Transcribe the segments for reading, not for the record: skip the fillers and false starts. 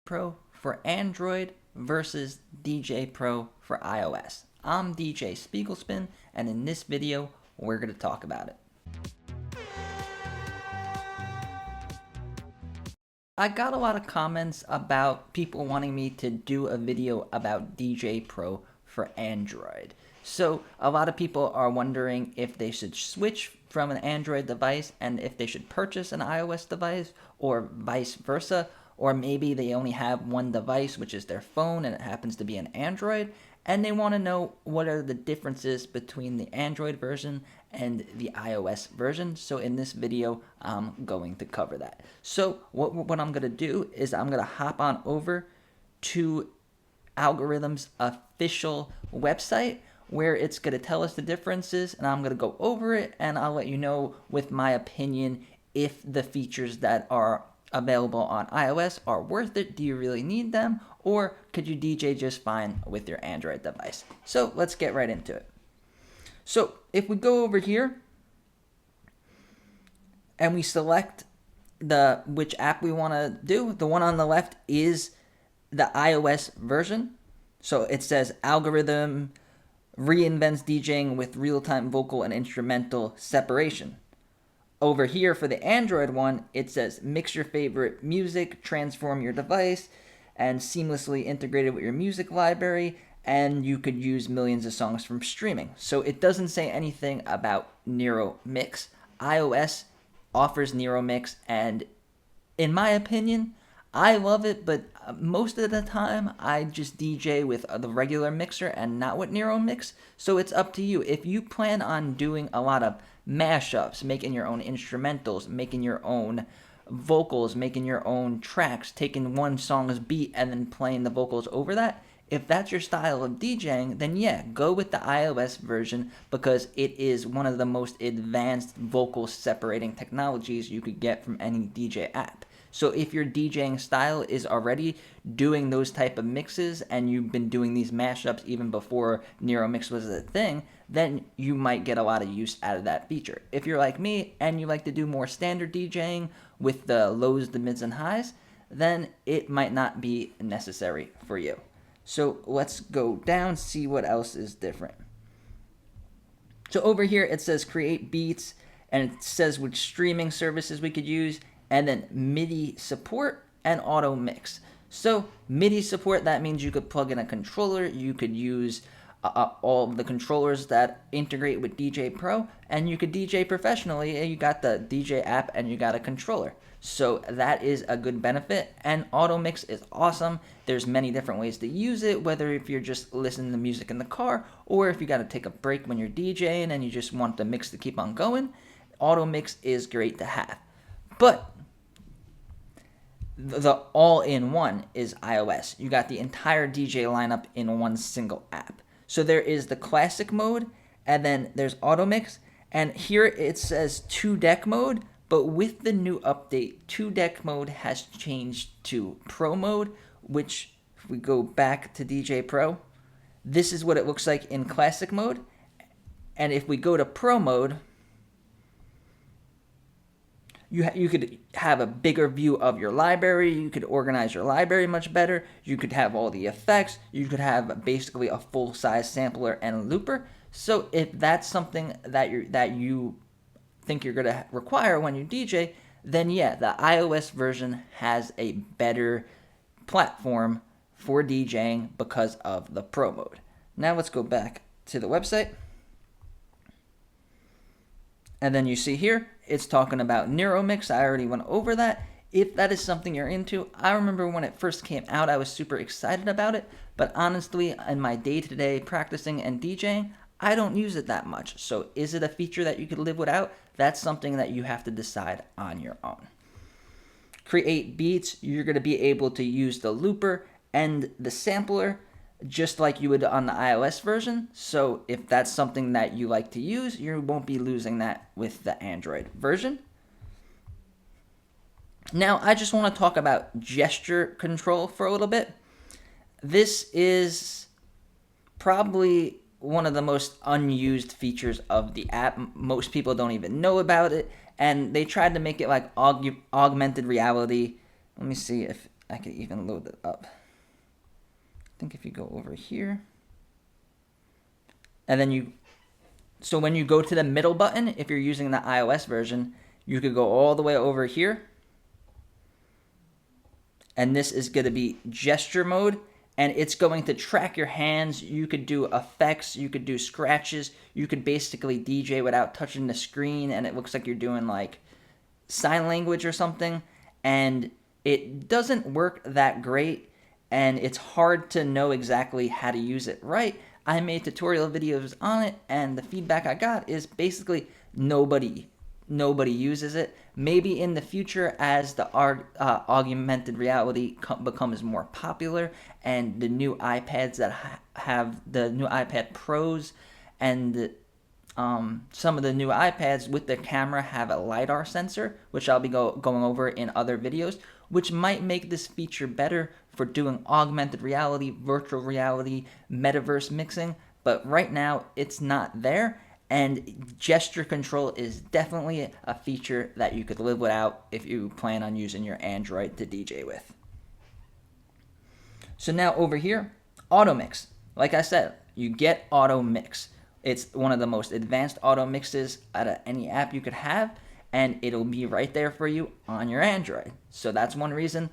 Pro for Android versus Djay Pro for iOS. I'm DJ Spiegel Spin, and in this video, we're going to talk about it. I got a lot of comments about people wanting me to do a video about Djay Pro for Android. So a lot of people are wondering if they should switch from an Android device and if they should purchase an iOS device or vice versa, or maybe they only have one device, which is their phone, and it happens to be an Android, and they want to know what are the differences between the Android version and the iOS version. So in this video, I'm going to cover that. So what I'm going to do is I'm going to hop on over to Algorithm's official website, where it's going to tell us the differences, and I'm going to go over it, and I'll let you know with my opinion if the features that are available on iOS are worth it. Do you really need them, or could you DJ just fine with your Android device? So let's get right into it. So if we go over here and we select which app we want to do, the one on the left is the iOS version. So it says Algorithm reinvents DJing with real-time vocal and instrumental separation. Over here for the Android one, it says mix your favorite music, transform your device, and seamlessly integrate it with your music library, and you could use millions of songs from streaming. So it doesn't say anything about Nero Mix. iOS offers Nero Mix, and in my opinion, I love it, but most of the time I just DJ with the regular mixer and not with Nero Mix. So it's up to you. If you plan on doing a lot of mashups, making your own instrumentals, making your own vocals, making your own tracks, taking one song's beat and then playing the vocals over that, if that's your style of DJing, then yeah, go with the iOS version, because it is one of the most advanced vocal separating technologies you could get from any DJ app. So if your DJing style is already doing those type of mixes and you've been doing these mashups even before Nero Mix was a thing, then you might get a lot of use out of that feature. If you're like me and you like to do more standard DJing with the lows, the mids, and highs, then it might not be necessary for you. So let's go down, see what else is different. So over here it says create beats, and it says which streaming services we could use, and then MIDI support and auto mix. So MIDI support, that means you could plug in a controller, you could use all of the controllers that integrate with Djay Pro, and you could DJ professionally. You got the DJ app and you got a controller. So that is a good benefit, and auto mix is awesome. There's many different ways to use it, whether if you're just listening to music in the car, or if you got to take a break when you're DJing and you just want the mix to keep on going, auto mix is great to have. But the all-in-one is iOS. You got the entire DJ lineup in one single app. So there is the classic mode, and then there's auto mix, and here it says 2-deck mode, but with the new update, 2-deck mode has changed to Pro mode, which if we go back to Djay Pro, this is what it looks like in classic mode. And if we go to Pro mode, you could have a bigger view of your library, you could organize your library much better, you could have all the effects, you could have basically a full-size sampler and looper. So if that's something that you think you're going to require when you DJ, then yeah, the iOS version has a better platform for DJing because of the Pro mode. Now let's go back to the website. And then you see here, it's talking about Nero Mix. I already went over that. If that is something you're into, I remember when it first came out, I was super excited about it. But honestly, in my day-to-day practicing and DJing, I don't use it that much. So is it a feature that you could live without? That's something that you have to decide on your own. Create beats. You're going to be able to use the looper and the sampler just like you would on the iOS version. So if that's something that you like to use, you won't be losing that with the Android version. Now, I just want to talk about gesture control for a little bit. This is probably one of the most unused features of the app. Most people don't even know about it, and they tried to make it like augmented reality. Let me see if I could even load it up. I think if you go over here, and then so when you go to the middle button, if you're using the iOS version, you could go all the way over here. And this is going to be gesture mode, and it's going to track your hands. You could do effects, you could do scratches, you could basically DJ without touching the screen, and it looks like you're doing like sign language or something. And it doesn't work that great, and it's hard to know exactly how to use it right. I made tutorial videos on it, and the feedback I got is basically nobody uses it. Maybe in the future, as the augmented reality becomes more popular, and the new iPads that have the new iPad Pros and some of the new iPads with their camera have a LiDAR sensor, which I'll be going over in other videos, which might make this feature better for doing augmented reality, virtual reality, metaverse mixing. But right now, it's not there. And gesture control is definitely a feature that you could live without if you plan on using your Android to DJ with. So now over here, auto mix. Like I said, you get auto mix. It's one of the most advanced auto mixes out of any app you could have, and it'll be right there for you on your Android. So that's one reason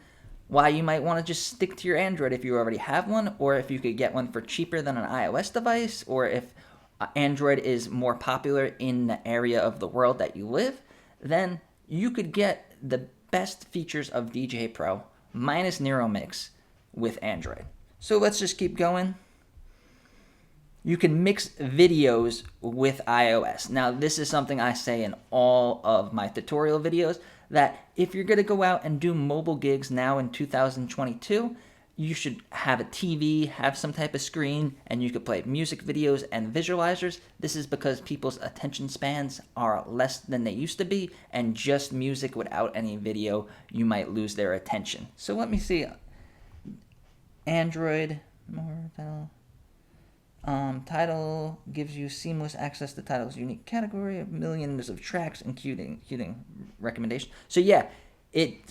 why you might want to just stick to your Android if you already have one, or if you could get one for cheaper than an iOS device, or if Android is more popular in the area of the world that you live, then you could get the best features of Djay Pro minus Nero Mix with Android. So let's just keep going. You can mix videos with iOS. Now, this is something I say in all of my tutorial videos, that if you're going to go out and do mobile gigs now in 2022, you should have a TV, have some type of screen, and you could play music videos and visualizers. This is because people's attention spans are less than they used to be, and just music without any video, you might lose their attention. So let me see. Android, more title. Tidal gives you seamless access to Tidal's unique category of millions of tracks, including recommendations. So yeah,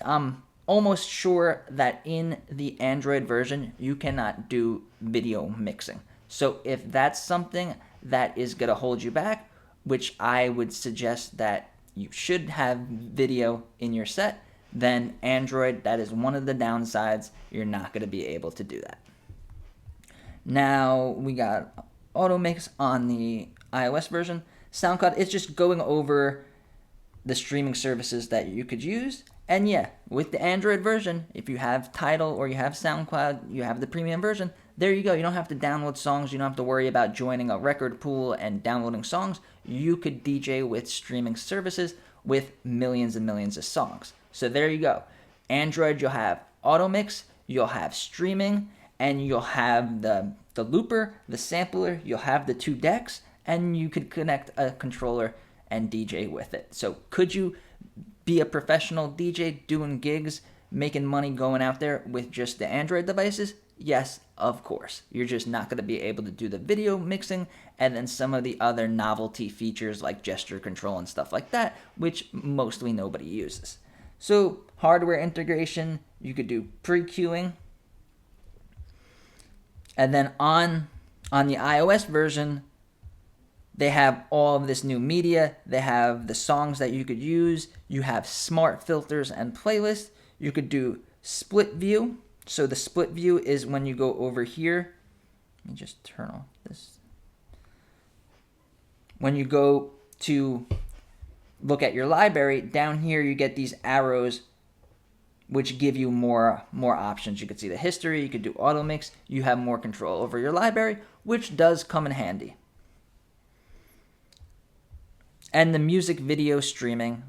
I'm almost sure that in the Android version, you cannot do video mixing. So if that's something that is going to hold you back, which I would suggest that you should have video in your set, then Android, that is one of the downsides. You're not going to be able to do that. Now we got auto mix on the iOS version. SoundCloud is just going over the streaming services that you could use. And yeah, with the Android version, if you have Tidal or you have SoundCloud, you have the premium version, there you go. You don't have to download songs. You don't have to worry about joining a record pool and downloading songs. You could DJ with streaming services with millions and millions of songs. So there you go. Android, you'll have auto mix, you'll have streaming, and you'll have the looper, the sampler, you'll have the two decks, and you could connect a controller and DJ with it. So could you be a professional DJ doing gigs, making money going out there with just the Android devices? Yes, of course. You're just not going to be able to do the video mixing and then some of the other novelty features like gesture control and stuff like that, which mostly nobody uses. So hardware integration, you could do pre-queuing. And then on the iOS version, they have all of this new media. They have the songs that you could use. You have smart filters and playlists. You could do split view. So the split view is when you go over here. Let me just turn off this. When you go to look at your library, down here you get these arrows which give you more options. You could see the history. You could do auto mix. You have more control over your library, which does come in handy. And the music video streaming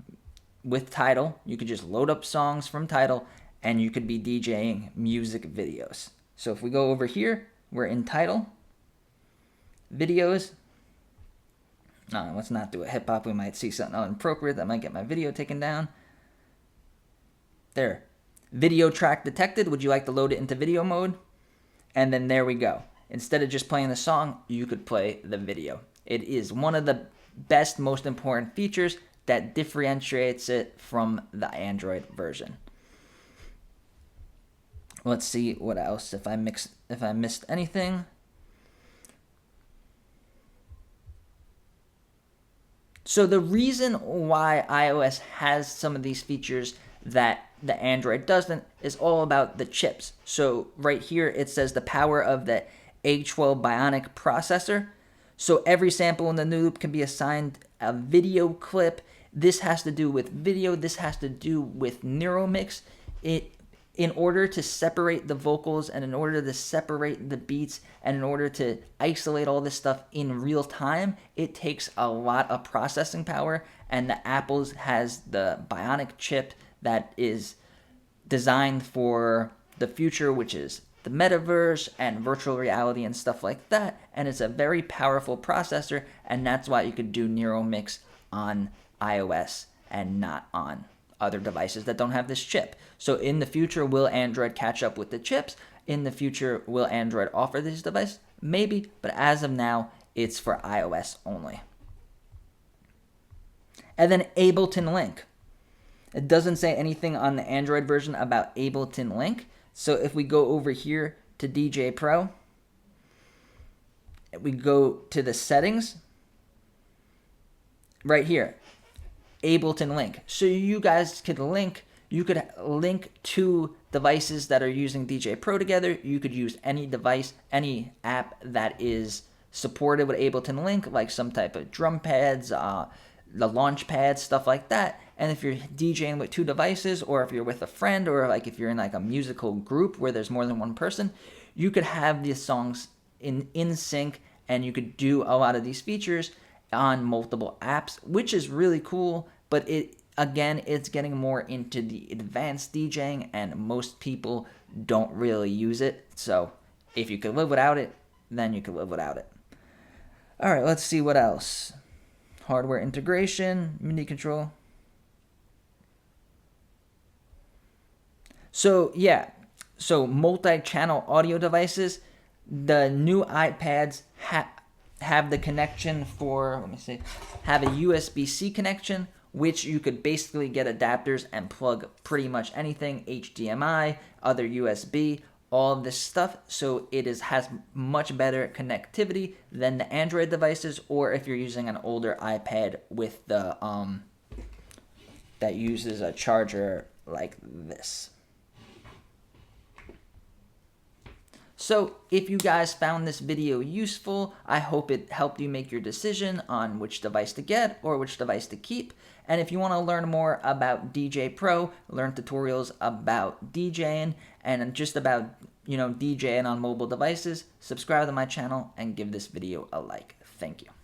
with Tidal, you could just load up songs from Tidal and you could be DJing music videos. So if we go over here, we're in Tidal, videos. No, let's not do a hip hop. We might see something inappropriate that might get my video taken down. There. Video track detected. Would you like to load it into video mode? And then there we go. Instead of just playing the song, you could play the video. It is one of the best, most important features that differentiates it from the Android version. Let's see what else, if I missed anything. So the reason why iOS has some of these features that the Android doesn't is all about the chips. So right here it says the power of the A12 Bionic processor. So every sample in the loop can be assigned a video clip. This has to do with video. This has to do with Nero mix. In order to separate the vocals and in order to separate the beats and in order to isolate all this stuff in real time, it takes a lot of processing power. And the Apple's has the Bionic Chip that is designed for the future, which is the metaverse and virtual reality and stuff like that. And it's a very powerful processor, and that's why you could do Nero mix on iOS and not on other devices that don't have this chip. So in the future, will Android catch up with the chips? In the future, will Android offer this device? Maybe, but as of now, it's for iOS only. And then Ableton Link. It doesn't say anything on the Android version about Ableton Link. So if we go over here to DJ Pro, we go to the settings, right here, Ableton Link. So you guys could link, two devices that are using DJ Pro together. You could use any device, any app that is supported with Ableton Link, like some type of drum pads, the launch pads, stuff like that. And if you're DJing with two devices, or if you're with a friend, or like if you're in like a musical group where there's more than one person, you could have these songs in sync, and you could do a lot of these features on multiple apps, which is really cool. But it's getting more into the advanced DJing, and most people don't really use it. So if you could live without it, then you could live without it. All right, let's see what else. Hardware integration, MIDI control. So so multi-channel audio devices. The new iPads have the connection for, have a USB-C connection, which you could basically get adapters and plug pretty much anything, HDMI, other USB, all of this stuff. So it has much better connectivity than the Android devices, or if you're using an older iPad with the that uses a charger like this. So if you guys found this video useful, I hope it helped you make your decision on which device to get or which device to keep. And if you want to learn more about DJ Pro, learn tutorials about DJing and just about, DJing on mobile devices, subscribe to my channel and give this video a like. Thank you.